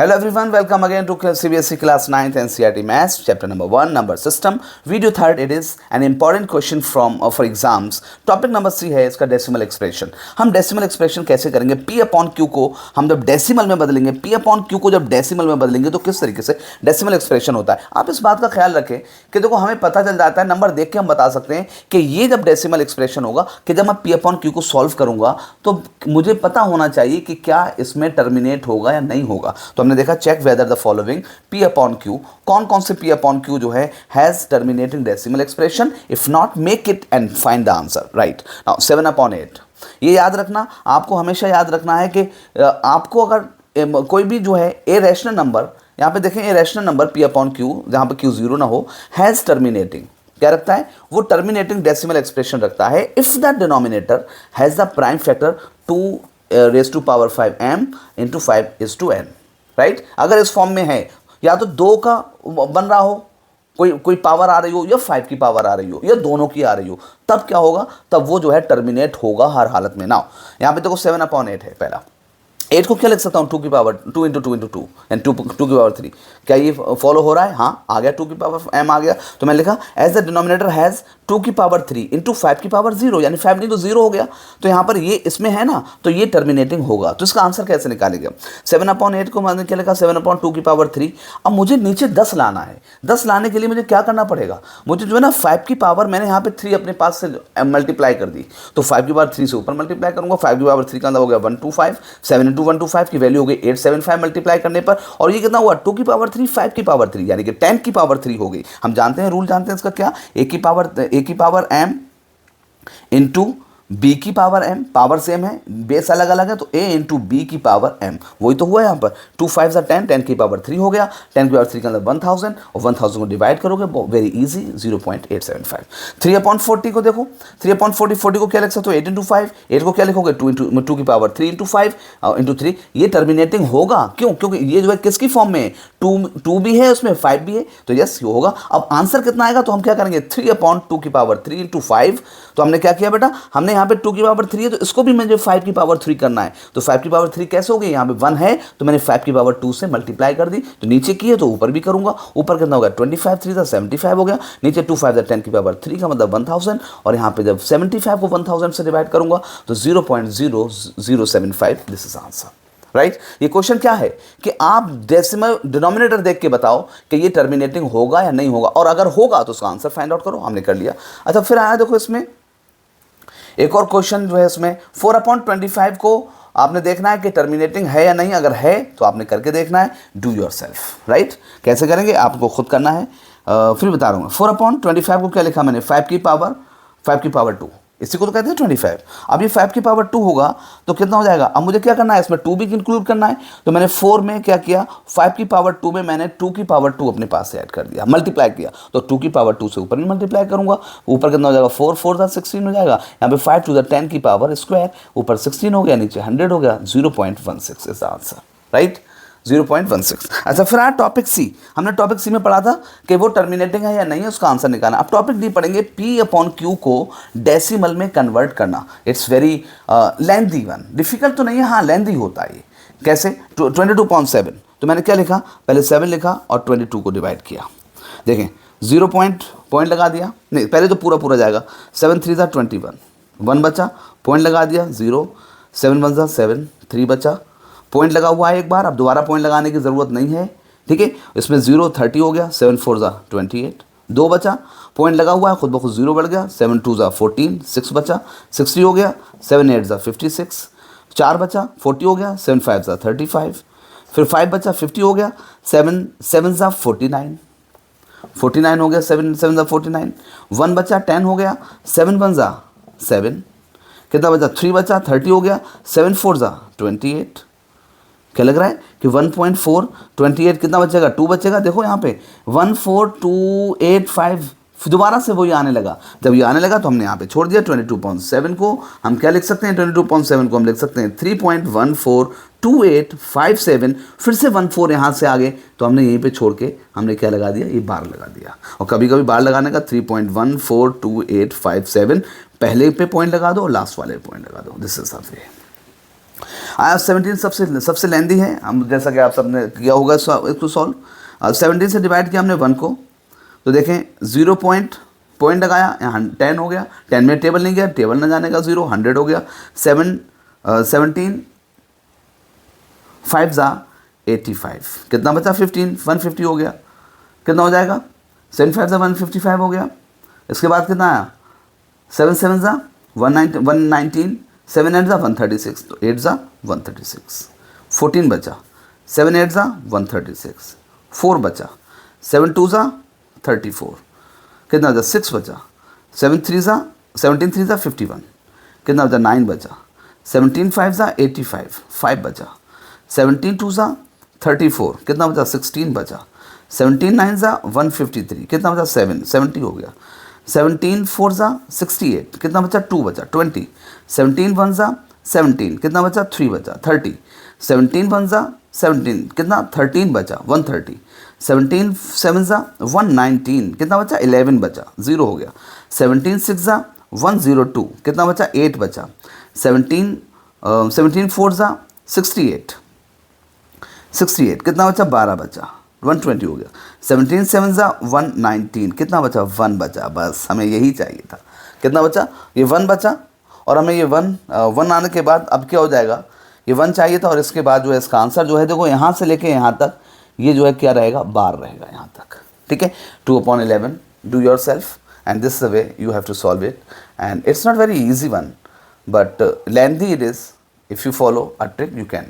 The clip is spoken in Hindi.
Hello everyone, welcome again to CBSE class 9th NCERT Maths, chapter number 1, number system. Video third, it is an important question from for exams. Topic number 3 है इसका डेसिमल एक्सप्रेशन. हम डेसिमल एक्सप्रेशन कैसे करेंगे? P अपॉन Q को हम जब डेसिमल में बदलेंगे, P अपॉन Q को जब डेसिमल में बदलेंगे तो किस तरीके से डेसिमल एक्सप्रेशन होता है. आप इस बात का ख्याल रखें कि देखो हमें पता चल जाता है, नंबर देख के हम बता सकते हैं कि ये जब डेसिमल एक्सप्रेशन होगा कि जब मैं P अपॉन Q को सॉल्व करूंगा तो मुझे पता होना चाहिए कि क्या इसमें टर्मिनेट होगा या नहीं होगा. तो हमने देखा check whether the following P upon Q, कौन कौन से P अपॉन Q जो है has terminating decimal expression. If not make it and find the answer. Right now 7 upon 8, ये याद रखना, आपको हमेशा याद रखना है कि आपको अगर कोई भी जो है ए रैशनल नंबर, यहाँ पे देखें a rational number P upon Q जहाँ पे Q जीरो ना हो, हैज टर्मिनेटिंग क्या रखता है, वो टर्मिनेटिंग डेसिमल एक्सप्रेशन रखता है if the denominator has the prime factor 2 raise to power 5m into 5:n. Right, अगर इस फॉर्म में है या तो 2 का बन रहा हो, कोई पावर आ रही हो, या 5 की पावर आ रही हो, या दोनों की आ रही हो, तब क्या होगा, तब वो जो है टर्मिनेट होगा हर हालत में. नाउ यहाँ पे देखो 7 अपॉन 8 है. पहला 8 को क्या लिख सकता हूँ, 2 की पावर 2 इंटू 2 इंटू 2 एंड 2 की पावर 3. क्या ये फॉलो हो रहा है? हाँ, आ गया 2 की पावर m आ गया. तो मैं लिखा एज द डिनोमिनेटर हैज़ 2 की पावर 3 इंटू 5 की पावर 0, यानी 5 नहीं तो 0 हो गया. तो यहाँ पर ये इसमें है ना, तो ये टर्मिनेटिंग होगा. तो इसका आंसर कैसे निकालेंगे? 7 अपॉन 8 को मैंने क्या लिखा, 7 अपॉन 2 की पावर 3. अब मुझे नीचे 10 लाना है. 10 लाने के लिए मुझे क्या करना पड़ेगा, मुझे जो है ना 5 की पावर मैंने यहाँ पे 3 अपने पास से मल्टीप्लाई कर दी, तो 5 की पावर 3 से ऊपर मल्टीप्लाई करूँगा. 5 की पावर 3 का हो गया 125, 7 इंटू 125 की वैल्यू हो गई 875 मल्टीप्लाई करने पर. और ये कितना हुआ, 2 की पावर 3 5 की पावर 3 यानी कि 10 की पावर 3 हो गई. हम जानते हैं, रूल जानते हैं इसका क्या, a की पावर m इंटू b की पावर m, पावर सेम है, बेस अलग अलग है, तो a इंटू बी की पावर m. वही तो हुआ यहाँ पर. 2 5 10, 10 की पावर 3 हो गया, 10 की पावर 3 के अंदर 1000, और 1000 को डिवाइड करोगे वेरी इजी 0.875. 3 अपॉन 40 को देखो, 3 अपॉन 40 को क्या लिख सकते हो, 8 इंटू 5. 8 को क्या लिखोगे, 2 की पावर 3 इंटू 5 इंटू 3. ये टर्मिनेटिंग होगा, क्यों? क्योंकि ये जो है किसकी फॉर्म में है, 2 भी है उसमें, 5 भी है, तो यस ये होगा. अब आंसर कितना आएगा, तो हम क्या करेंगे, 3 अपॉन 2 की पावर 3 इंटू 5. तो हमने क्या किया बेटा, हमने यहाँ पे 2 की पावर 3 है तो इसको भी मुझे 5 की पावर 3 करना है. तो 5 की पावर 3 कैसे हो गई, यहाँ पे 1 है तो मैंने 5 की पावर 2 से मल्टीप्लाई कर दी. तो नीचे की है तो ऊपर भी करूंगा. ऊपर कितना होगा, 25 3 था 75 हो गया. नीचे 2 5 10 की पावर 3 का मतलब 1000, और यहाँ पे जब 75 को 1000 से डिवाइड करूंगा तो 0.0075. This is answer. राइट, ये क्वेश्चन क्या है कि आप डेसिमल डिनोमिनेटर देख के बताओ कि ये टर्मिनेटिंग होगा या नहीं होगा, और अगर होगा तो उसका आंसर फाइंड आउट करो. हमने कर लिया. अच्छा, फिर आया देखो इसमें एक और क्वेश्चन जो है इसमें 4 अपॉन 25 को आपने देखना है कि टर्मिनेटिंग है या नहीं. अगर है तो आपने करके देखना है, डू योर सेल्फ. राइट, कैसे करेंगे आपको खुद करना है, फिर बता रहा हूँ. 4 अपॉन 25 को क्या लिखा मैंने, 5 की पावर 2, इसी को तो कहते हैं 25. अब ये 5 की पावर 2 होगा तो कितना हो जाएगा. अब मुझे क्या करना है, इसमें 2 भी इंक्लूड करना है. तो मैंने 4 में क्या किया, 5 की पावर 2 में मैंने 2 की पावर 2 अपने पास से ऐड कर दिया, मल्टीप्लाई किया. तो 2 की पावर 2 से ऊपर भी मल्टीप्लाई करूंगा. ऊपर कितना हो जाएगा, 4 4 16 हो जाएगा. यहाँ पे 5 टू द 10 की पावर स्क्वायर, ऊपर 16 हो गया, नीचे 100 हो गया. 0.16 इज आंसर. राइट, 0.16. अच्छा, फिर आया टॉपिक सी. हमने टॉपिक सी में पढ़ा था कि वो टर्मिनेटिंग है या नहीं है, उसका आंसर निकालना. अब टॉपिक डी पढ़ेंगे, P अपॉन Q को डेसिमल में कन्वर्ट करना. It's very lengthy one, difficult तो नहीं है, हाँ लेंथी होता है. ये कैसे, 22.7. तो मैंने क्या लिखा, पहले 7 लिखा और 22 को डिवाइड किया. देखें 0 पॉइंट लगा दिया, नहीं पहले तो पूरा जाएगा. 7 3 21, 1 बचा, पॉइंट लगा दिया 0. 7 1 7, 3 बचा, पॉइंट लगा हुआ है एक बार, अब दोबारा पॉइंट लगाने की ज़रूरत नहीं है. ठीक है, इसमें 0 30 हो गया. 7 4 28, 2 बचा, पॉइंट लगा हुआ है, खुद ब खुद 0 बढ़ गया. 7 2 14, 6 बचा, 60 हो गया. 7 8 56, 4 बचा, 40 हो गया. 7 5 35, फिर 5 बचा, 50 हो गया. 7 7 49 हो गया. 7 7 49, 1 बचा, 10 हो गया. 7 1 7, कितना बचा, 3 बचा, 30 हो गया. 7 4 28. क्या लग रहा है कि 1.4 28 कितना बचेगा, 2 बचेगा. देखो यहाँ पे 14285, दोबारा से वही आने लगा. जब ये आने लगा तो हमने यहाँ पे छोड़ दिया. 22.7 को हम क्या लिख सकते हैं, 22.7 को हम लिख सकते हैं 3.142857. फिर से 14 यहाँ से आगे तो हमने यहीं पे छोड़ के हमने क्या लगा दिया, ये बार लगा दिया. और कभी कभी बार लगाने का 3.142857 पहले पे पॉइंट लगा दो और लास्ट वाले पे पॉइंट लगा दो. This is way. आया 17 सबसे लेंदी है, हम जैसा कि आप सबने किया होगा इसको सॉल्व। 17 से डिवाइड किया हमने 1 को, तो देखें 0 पॉइंट लगाया, यहाँ 10 हो गया, 10 में टेबल नहीं गया, टेबल ना जाने का 0, 100 हो गया। 17 5 ज़ा 85, कितना बचा 15, 150 हो गया, कितना हो जाएगा 7 5 ज़ा 155 हो गया। इसके बाद कितना आया 7 7 ज़ा 119, 7 8 ज़ा 136, तो 8 ज़ा 136, 14 बचा, 7 8 ज़ा 136, 4 बचा, 7 2 ज़ा 34, कितना बचा 6 बचा, 17 3 ज़ा 51, कितना बचा 9 बचा, 17 5 ज़ा 85, 5 बचा, 17 2 ज़ा 34, कितना बचा 16 बचा, 17 9 ज़ा 153, कितना बचा 7, 70 हो गया, 17 4 ज़ा 68, कितना बचा 2 बचा 20, 17 1 ज़ा 17, कितना बचा 3 बचा 30, 17 1 ज़ा 17, कितना 13 बचा 130, 17 7 ज़ा 119, कितना बचा 11 बचा 0 हो गया, 17 6 ज़ा 102, कितना बचा 8 बचा, 17 4 ज़ा 68, कितना बचा 12 बचा, 120 हो गया, 17 7 ज़ा 119, कितना बचा 1 बचा, बस हमें यही चाहिए था, कितना बचा ये 1 बचा, और हमें ये 1 आने के बाद अब क्या हो जाएगा, ये 1 चाहिए था, और इसके बाद जो है इसका आंसर जो है देखो यहाँ से लेके यहाँ तक ये जो है क्या रहेगा, बार रहेगा यहाँ तक, ठीक है। 2/11 do your self, and this is the way you have to solve it, and it's not very easy one, but lengthy it is. If you follow a trick you can.